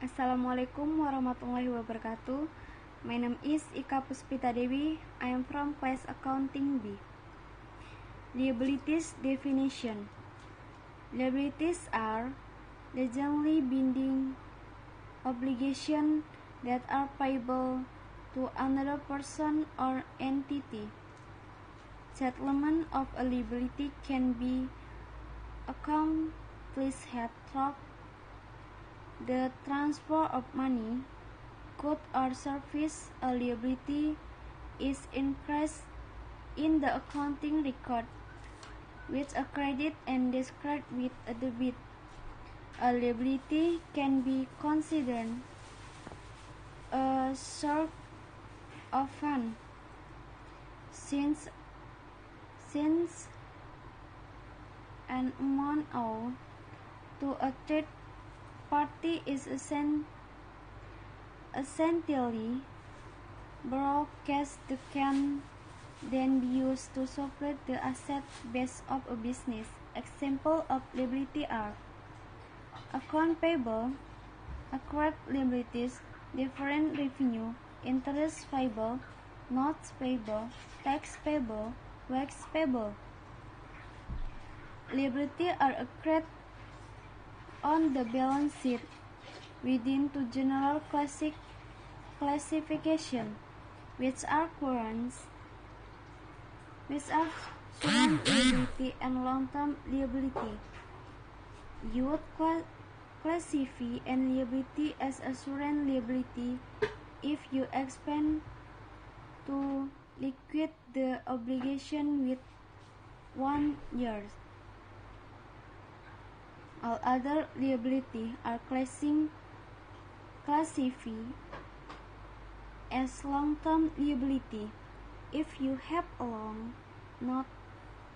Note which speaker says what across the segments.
Speaker 1: Assalamualaikum warahmatullahi wabarakatuh. My name is Puspita Dewi. I am from Clas Accounting B. Liabilities definition. Liabilities are legally binding obligations that are payable to another person or entity. Settlement of a liability can be accomplished through the transfer of money, good or service. A liability is increased in the accounting record with a credit and described with a debit. A liability can be considered a sort of fund since an amount owed to a third party is essentially borrowed cash that can then be used to support the asset base of a business. Examples of liability are account payable, accrued liabilities, different revenue, interest payable, notes payable, tax payable, wax payable. Liabilities are accrued on the balance sheet within two general classification, which are current liability and long-term liability. You would classify an liability as current liability if you expect to liquidate the obligation with 1 year. All other liabilities are classified as long-term liability if you have a loan, note,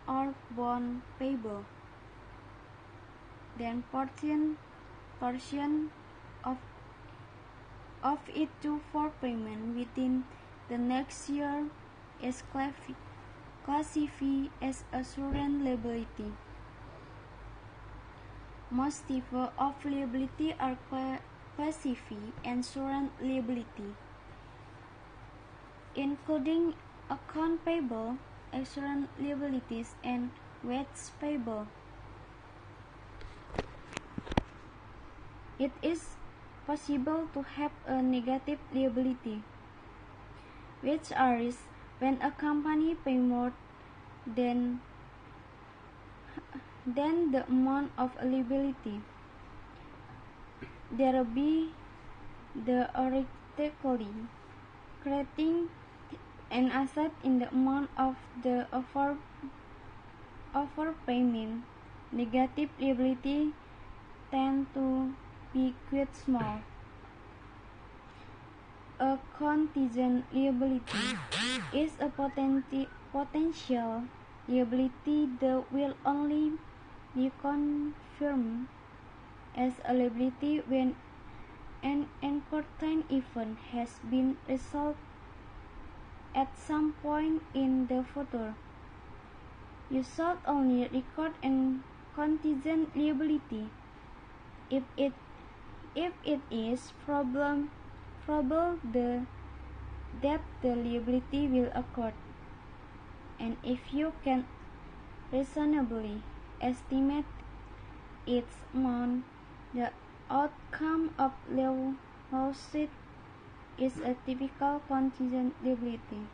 Speaker 1: or bond payable. Then portion of it due for payment within the next year is classified as a current liability. Most types of liability are classified as current liability, including account payable, current liabilities, and wax payable. It is possible to have a negative liability, which arises when a company pays more than the amount of a liability, thereby theoretically creating an asset in the amount of the overpayment. Negative liability tend to be quite small. A contingent liability is a potential liability that will only be confirmed as a liability when an important event has been resolved at some point in the future. You should only record a contingent liability if it is probable that the liability will occur, and if you can reasonably estimate its amount. The outcome of lawsuit is a typical contingent liability.